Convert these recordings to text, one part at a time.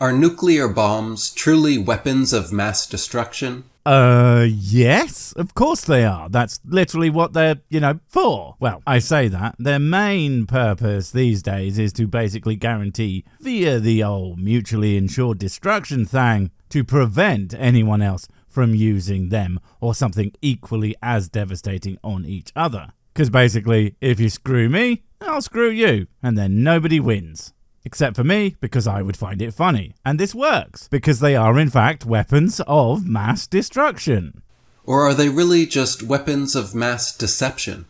Are nuclear bombs truly weapons of mass destruction? Yes, of course they are. That's literally what they're, for. Well, I say that. Their main purpose these days is to basically guarantee, via the old mutually insured destruction thing, to prevent anyone else from using them or something equally as devastating on each other. Because basically, if you screw me, I'll screw you, and then nobody wins. Except for me, because I would find it funny. And this works, because they are in fact weapons of mass destruction. Or are they really just weapons of mass deception?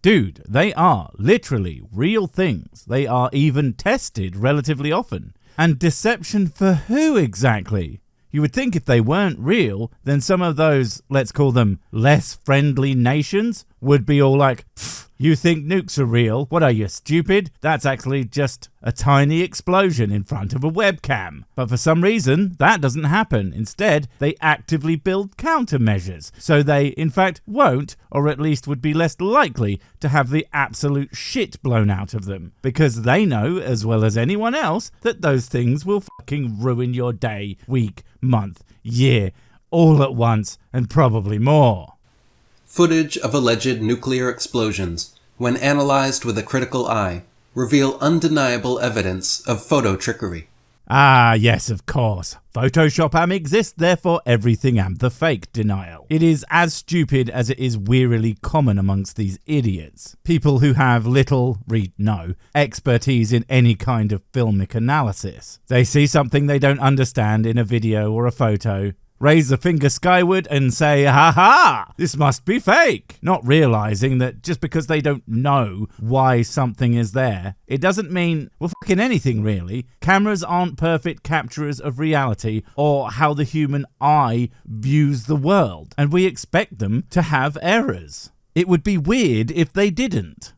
Dude, they are literally real things. They are even tested relatively often. And deception for who exactly? You would think if they weren't real, then some of those, let's call them less friendly nations, would be all like, you think nukes are real? What are you, stupid? That's actually just a tiny explosion in front of a webcam. But for some reason, that doesn't happen. Instead, they actively build countermeasures. So they, in fact, won't, or at least would be less likely to have the absolute shit blown out of them. Because they know, as well as anyone else, that those things will fucking ruin your day, week, month, year, all at once, and probably more. Footage of alleged nuclear explosions, when analyzed with a critical eye, reveal undeniable evidence of photo trickery. Ah, yes, of course. Photoshop am exists, therefore everything am the fake denial. It is as stupid as it is wearily common amongst these idiots. People who have little, read no, expertise in any kind of filmic analysis. They see something they don't understand in a video or a photo, raise the finger skyward and say, ha ha, this must be fake. Not realizing that just because they don't know why something is there, it doesn't mean, well, fucking anything really. Cameras aren't perfect capturers of reality or how the human eye views the world, and we expect them to have errors. It would be weird if they didn't.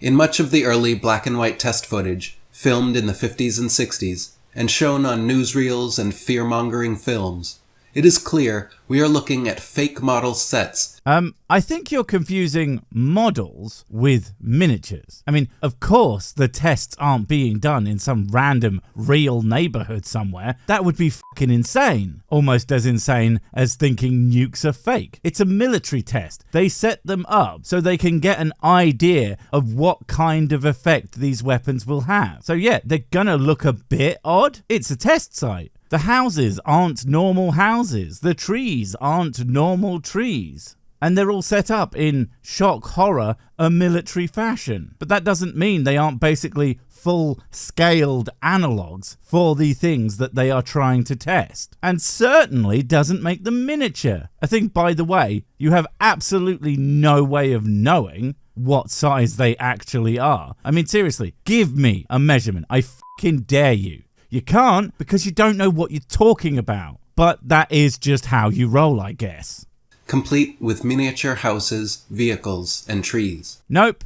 In much of the early black and white test footage, filmed in the 50s and 60s, and shown on newsreels and fear-mongering films, it is clear we are looking at fake model sets. I think you're confusing models with miniatures. I mean, of course, the tests aren't being done in some random real neighborhood somewhere. That would be fucking insane. Almost as insane as thinking nukes are fake. It's a military test. They set them up so they can get an idea of what kind of effect these weapons will have. So yeah, they're gonna look a bit odd. It's a test site. The houses aren't normal houses. The trees aren't normal trees. And they're all set up in shock horror, a military fashion. But that doesn't mean they aren't basically full-scaled analogues for the things that they are trying to test. And certainly doesn't make them miniature. I think, by the way, you have absolutely no way of knowing what size they actually are. I mean, seriously, give me a measurement. I fucking dare you. You can't because you don't know what you're talking about. But that is just how you roll, I guess. Complete with miniature houses, vehicles, and trees. Nope,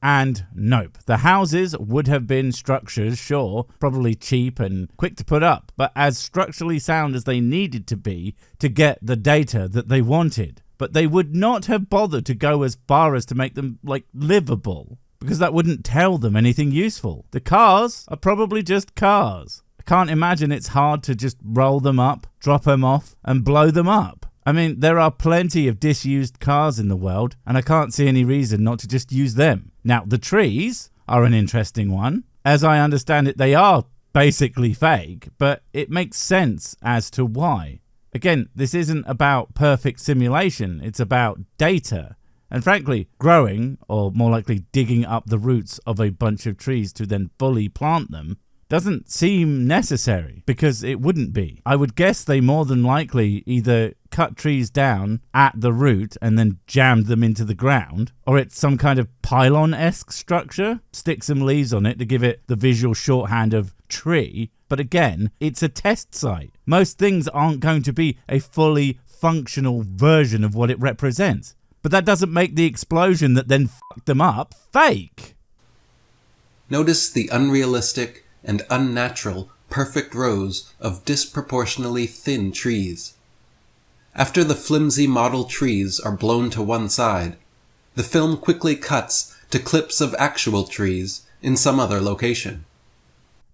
and nope. The houses would have been structures, sure, probably cheap and quick to put up, but as structurally sound as they needed to be to get the data that they wanted. But they would not have bothered to go as far as to make them, livable, because that wouldn't tell them anything useful. The cars are probably just cars. I can't imagine it's hard to just roll them up, drop them off, and blow them up. I mean, there are plenty of disused cars in the world, and I can't see any reason not to just use them. Now, the trees are an interesting one. As I understand it, they are basically fake, but it makes sense as to why. Again, this isn't about perfect simulation, it's about data. And frankly, growing, or more likely digging up the roots of a bunch of trees to then fully plant them, doesn't seem necessary, because it wouldn't be. I would guess they more than likely either cut trees down at the root and then jammed them into the ground, or it's some kind of pylon-esque structure, stick some leaves on it to give it the visual shorthand of tree. But again, it's a test site. Most things aren't going to be a fully functional version of what it represents. But that doesn't make the explosion that then fucked them up fake. Notice the unrealistic and unnatural perfect rows of disproportionately thin trees. After the flimsy model trees are blown to one side, the film quickly cuts to clips of actual trees in some other location.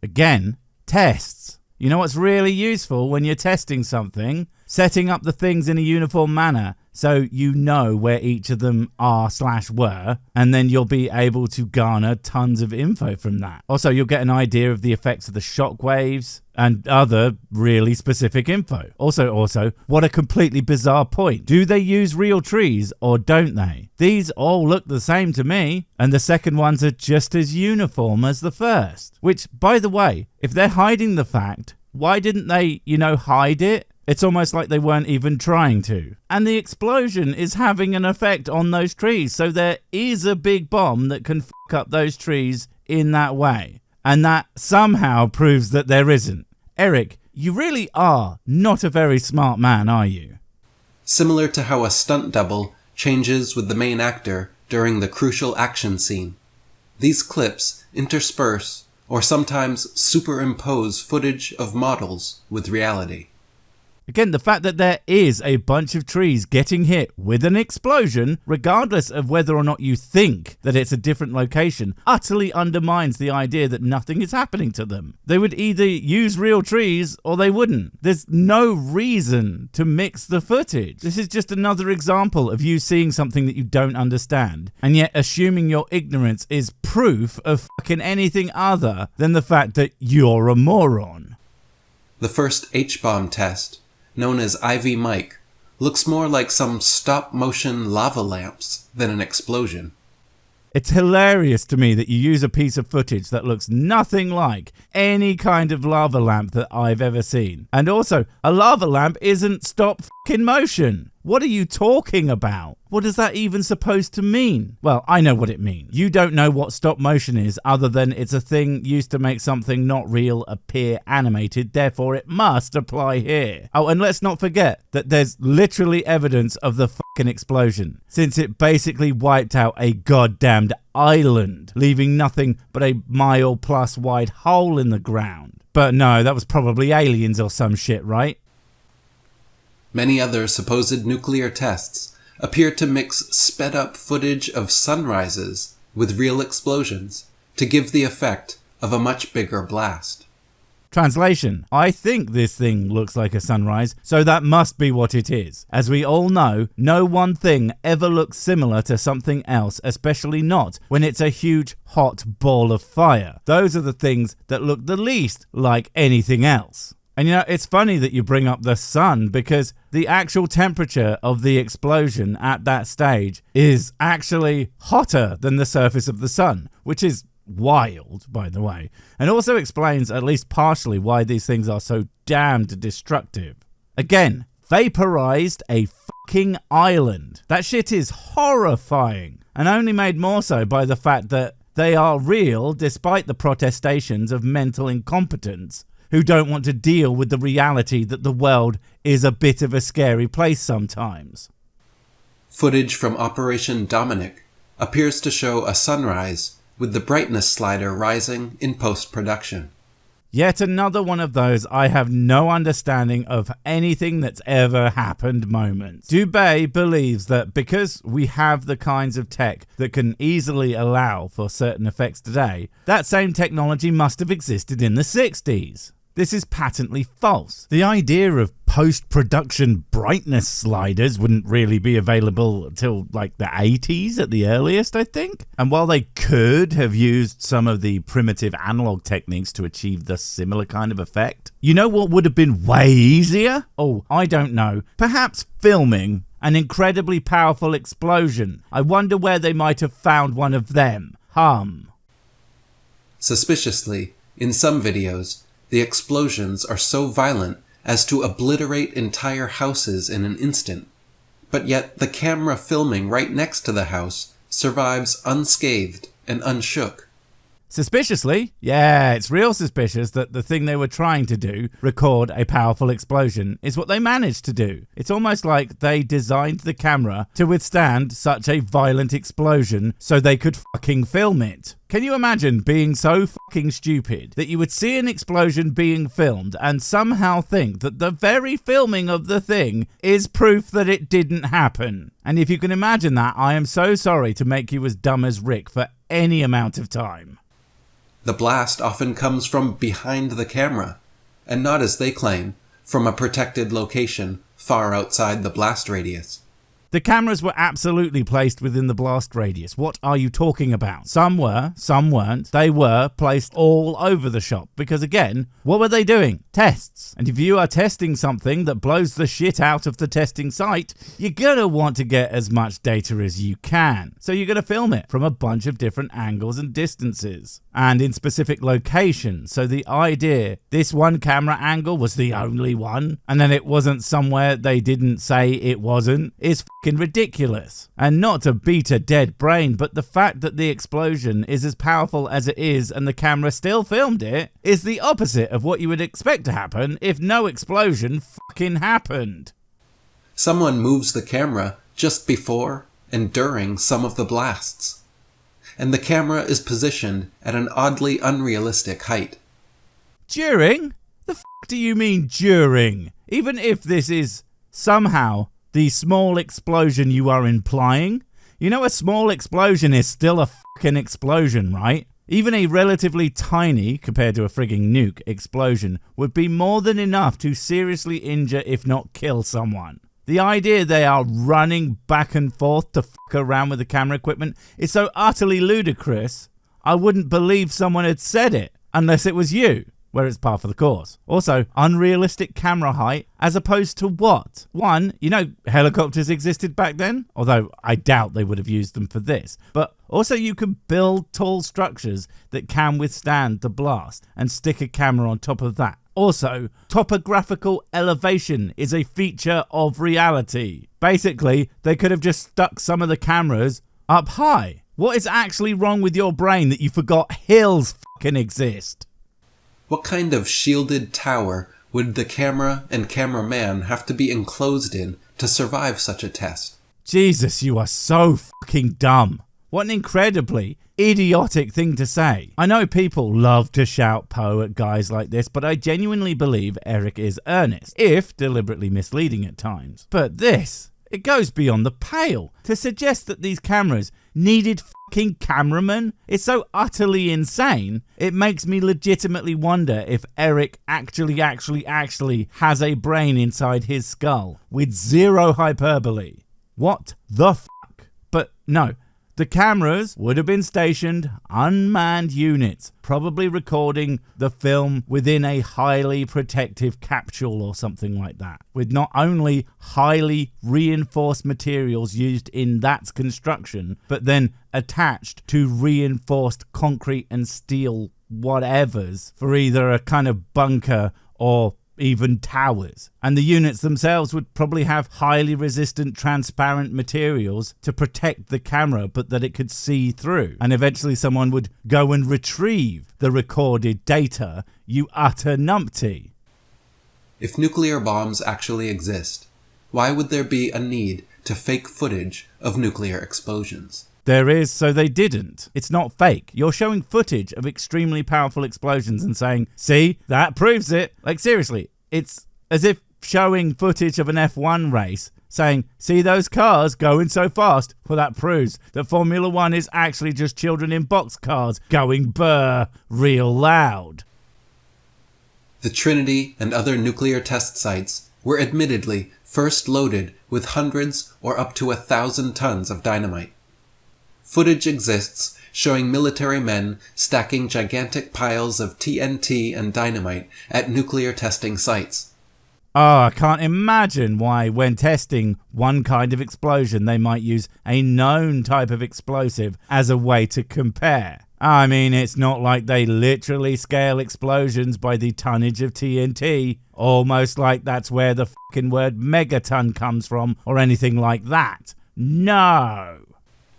Again, tests. You know what's really useful when you're testing something? Setting up the things in a uniform manner so you know where each of them are/were, and then you'll be able to garner tons of info from that. Also, you'll get an idea of the effects of the shock waves and other really specific info. Also, what a completely bizarre point. Do they use real trees or don't they? These all look the same to me, and the second ones are just as uniform as the first. Which, by the way, if they're hiding the fact, why didn't they, hide it? It's almost like they weren't even trying to. And the explosion is having an effect on those trees, so there is a big bomb that can fuck up those trees in that way. And that somehow proves that there isn't. Eric, you really are not a very smart man, are you? Similar to how a stunt double changes with the main actor during the crucial action scene. These clips intersperse or sometimes superimpose footage of models with reality. Again, the fact that there is a bunch of trees getting hit with an explosion, regardless of whether or not you think that it's a different location, utterly undermines the idea that nothing is happening to them. They would either use real trees or they wouldn't. There's no reason to mix the footage. This is just another example of you seeing something that you don't understand, and yet assuming your ignorance is proof of fucking anything other than the fact that you're a moron. The first H-bomb test, known as IV Mike, looks more like some stop-motion lava lamps than an explosion. It's hilarious to me that you use a piece of footage that looks nothing like any kind of lava lamp that I've ever seen. And also, a lava lamp isn't stop fucking motion. What are you talking about? What is that even supposed to mean? Well, I know what it means. You don't know what stop motion is, other than it's a thing used to make something not real appear animated, therefore it must apply here. Oh, and let's not forget that there's literally evidence of the fucking explosion, since it basically wiped out a goddamned island, leaving nothing but a mile-plus wide hole in the ground. But no, that was probably aliens or some shit, right? Many other supposed nuclear tests appear to mix sped-up footage of sunrises with real explosions to give the effect of a much bigger blast. Translation: I think this thing looks like a sunrise, so that must be what it is. As we all know, no one thing ever looks similar to something else, especially not when it's a huge hot ball of fire. Those are the things that look the least like anything else. And it's funny that you bring up the sun, because the actual temperature of the explosion at that stage is actually hotter than the surface of the sun, which is wild, by the way, and also explains at least partially why these things are so damned destructive. Again, vaporized a fucking island. That shit is horrifying, and only made more so by the fact that they are real despite the protestations of mental incompetence who don't want to deal with the reality that the world is a bit of a scary place sometimes. Footage from Operation Dominic appears to show a sunrise with the brightness slider rising in post-production. Yet another one of those I have no understanding of anything that's ever happened moments. Dubay believes that because we have the kinds of tech that can easily allow for certain effects today, that same technology must have existed in the 60s. This is patently false. The idea of post-production brightness sliders wouldn't really be available till like the 80s at the earliest, I think. And while they could have used some of the primitive analog techniques to achieve the similar kind of effect, you know what would have been way easier? Oh, I don't know. Perhaps filming an incredibly powerful explosion. I wonder where they might have found one of them. Suspiciously, in some videos, the explosions are so violent as to obliterate entire houses in an instant, but yet the camera filming right next to the house survives unscathed and unshook. Suspiciously? Yeah, it's real suspicious that the thing they were trying to do, record a powerful explosion, is what they managed to do. It's almost like they designed the camera to withstand such a violent explosion so they could fucking film it. Can you imagine being so fucking stupid that you would see an explosion being filmed and somehow think that the very filming of the thing is proof that it didn't happen? And if you can imagine that, I am so sorry to make you as dumb as Rick for any amount of time. The blast often comes from behind the camera, and not, as they claim, from a protected location far outside the blast radius. The cameras were absolutely placed within the blast radius. What are you talking about? Some were, some weren't. They were placed all over the shop because, again, what were they doing? Tests. And if you are testing something that blows the shit out of the testing site, you're going to want to get as much data as you can. So you're going to film it from a bunch of different angles and distances and in specific locations. So the idea this one camera angle was the only one and then it wasn't somewhere they didn't say it wasn't is fucking ridiculous. And not to beat a dead brain, but the fact that the explosion is as powerful as it is and the camera still filmed it is the opposite of what you would expect to happen if no explosion fucking happened. Someone moves the camera just before and during some of the blasts, and the camera is positioned at an oddly unrealistic height. During? The fuck do you mean during? Even if this is somehow the small explosion you are implying, you know a small explosion is still a fucking explosion, right? Even a relatively tiny, compared to a frigging nuke, explosion would be more than enough to seriously injure if not kill someone. The idea they are running back and forth to fuck around with the camera equipment is so utterly ludicrous, I wouldn't believe someone had said it unless it was you, where it's par for the course. Also, unrealistic camera height as opposed to what? One, you know helicopters existed back then, although I doubt they would have used them for this, but also you can build tall structures that can withstand the blast and stick a camera on top of that. Also, topographical elevation is a feature of reality. Basically, they could have just stuck some of the cameras up high. What is actually wrong with your brain that you forgot hills fucking exist? What kind of shielded tower would the camera and cameraman have to be enclosed in to survive such a test? Jesus, you are so fucking dumb. What an incredibly idiotic thing to say. I know people love to shout po at guys like this, but I genuinely believe Eric is earnest, if deliberately misleading at times. But this, it goes beyond the pale. To suggest that these cameras needed fucking cameramen is so utterly insane, it makes me legitimately wonder if Eric actually has a brain inside his skull, with zero hyperbole. What the fuck? But no. The cameras would have been stationed unmanned units, probably recording the film within a highly protective capsule or something like that, with not only highly reinforced materials used in that construction, but then attached to reinforced concrete and steel whatevers for either a kind of bunker or even towers. And the units themselves would probably have highly resistant transparent materials to protect the camera but that it could see through. And eventually someone would go and retrieve the recorded data, you utter numpty. If nuclear bombs actually exist, why would there be a need to fake footage of nuclear explosions? There is, so they didn't. It's not fake. You're showing footage of extremely powerful explosions and saying, see, that proves it. Like, seriously, it's as if showing footage of an F1 race, saying, see those cars going so fast? Well, that proves that Formula 1 is actually just children in boxcars going brr real loud. The Trinity and other nuclear test sites were admittedly first loaded with hundreds or up to 1,000 tons of dynamite. Footage exists showing military men stacking gigantic piles of TNT and dynamite at nuclear testing sites. Oh, I can't imagine why, when testing one kind of explosion, they might use a known type of explosive as a way to compare. I mean, it's not like they literally scale explosions by the tonnage of TNT, almost like that's where the fucking word megaton comes from or anything like that. No.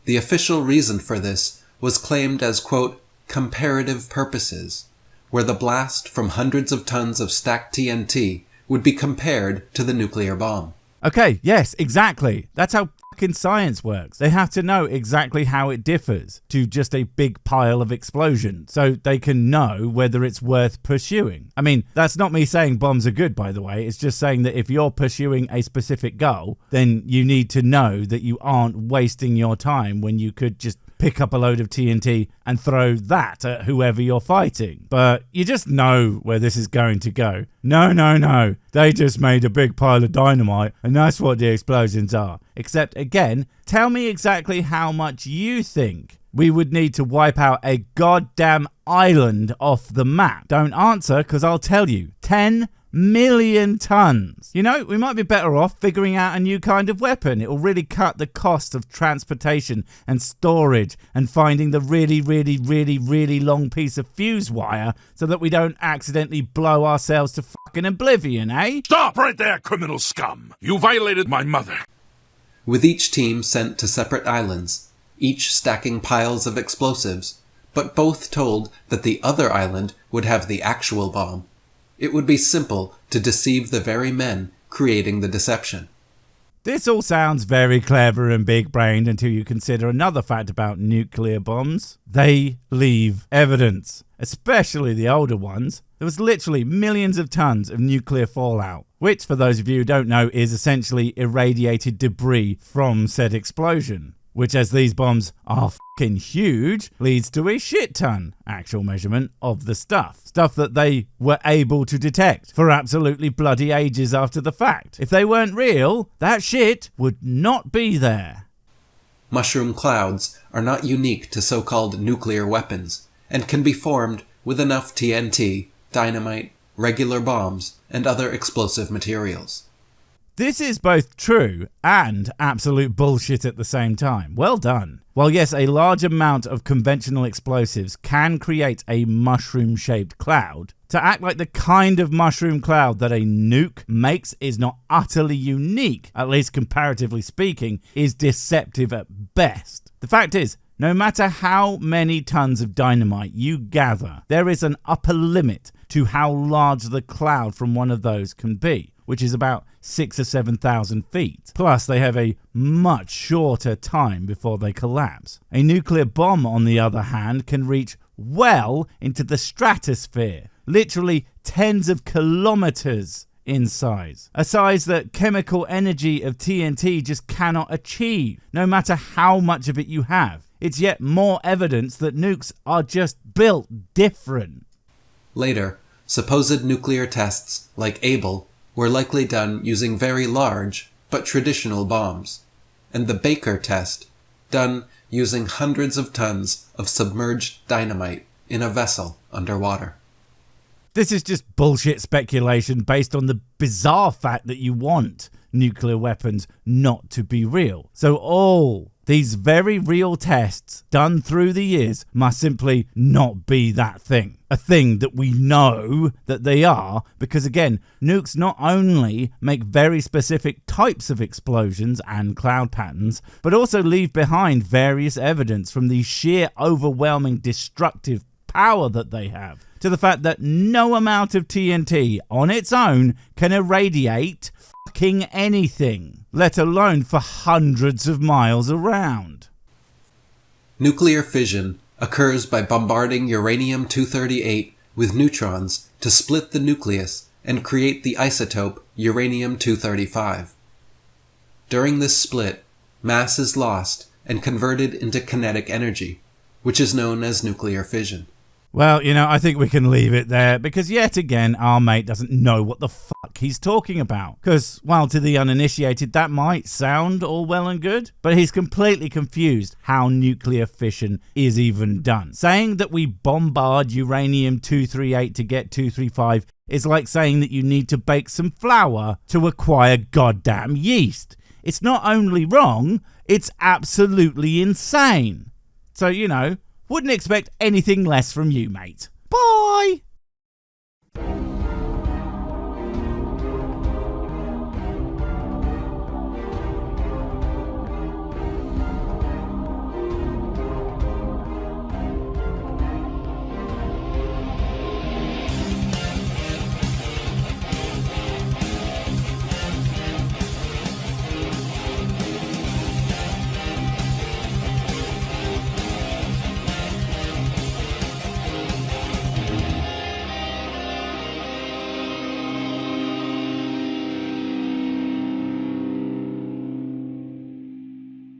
The official reason for this was claimed as, quote, comparative purposes, where the blast from hundreds of tons of stacked TNT would be compared to the nuclear bomb. Okay, yes, exactly. That's how fucking science works. They have to know exactly how it differs to just a big pile of explosion so they can know whether it's worth pursuing. I mean, that's not me saying bombs are good, by the way. It's just saying that if you're pursuing a specific goal, then you need to know that you aren't wasting your time when you could just pick up a load of TNT and throw that at whoever you're fighting. But you just know where this is going to go. No. They just made a big pile of dynamite and that's what the explosions are. Except, again, tell me exactly how much you think we would need to wipe out a goddamn island off the map. Don't answer, because I'll tell you. 10 million tons. You know, we might be better off figuring out a new kind of weapon. It will really cut the cost of transportation and storage and finding the really long piece of fuse wire so that we don't accidentally blow ourselves to fucking oblivion, eh? Stop right there, criminal scum! You violated my mother. With each team sent to separate islands, each stacking piles of explosives, but both told that the other island would have the actual bomb. It would be simple to deceive the very men creating the deception. This all sounds very clever and big-brained until you consider another fact about nuclear bombs. They leave evidence, especially the older ones. There was literally millions of tons of nuclear fallout, which, for those of you who don't know, is essentially irradiated debris from said explosion, which, as these bombs are fucking huge, leads to a shit ton actual measurement of the stuff that they were able to detect for absolutely bloody ages after the fact. If they weren't real, that shit would not be there. Mushroom clouds are not unique to so-called nuclear weapons, and can be formed with enough TNT, dynamite, regular bombs, and other explosive materials. This is both true and absolute bullshit at the same time. Well done. While yes, a large amount of conventional explosives can create a mushroom-shaped cloud, to act like the kind of mushroom cloud that a nuke makes is not utterly unique, at least comparatively speaking, is deceptive at best. The fact is, no matter how many tons of dynamite you gather, there is an upper limit to how large the cloud from one of those can be, which is about 6,000 or 7,000 feet. Plus, they have a much shorter time before they collapse. A nuclear bomb, on the other hand, can reach well into the stratosphere, literally tens of kilometers in size. A size that chemical energy of TNT just cannot achieve, no matter how much of it you have. It's yet more evidence that nukes are just built different. Later, supposed nuclear tests, like Able, were likely done using very large, but traditional bombs, and the Baker test, done using hundreds of tons of submerged dynamite in a vessel underwater. This is just bullshit speculation based on the bizarre fact that you want nuclear weapons not to be real. So all these very real tests done through the years must simply not be that thing. A thing that we know that they are, because again, nukes not only make very specific types of explosions and cloud patterns, but also leave behind various evidence from the sheer overwhelming destructive power that they have, to the fact that no amount of TNT on its own can irradiate fucking anything, let alone for hundreds of miles around. Nuclear fission occurs by bombarding uranium-238 with neutrons to split the nucleus and create the isotope uranium-235. During this split, mass is lost and converted into kinetic energy, which is known as nuclear fission. Well, you know, I think we can leave it there, because yet again, our mate doesn't know what the fuck he's talking about. Because, while to the uninitiated that might sound all well and good, but he's completely confused how nuclear fission is even done. Saying that we bombard uranium-238 to get 235 is like saying that you need to bake some flour to acquire goddamn yeast. It's not only wrong, it's absolutely insane. So, you know, wouldn't expect anything less from you, mate. Bye!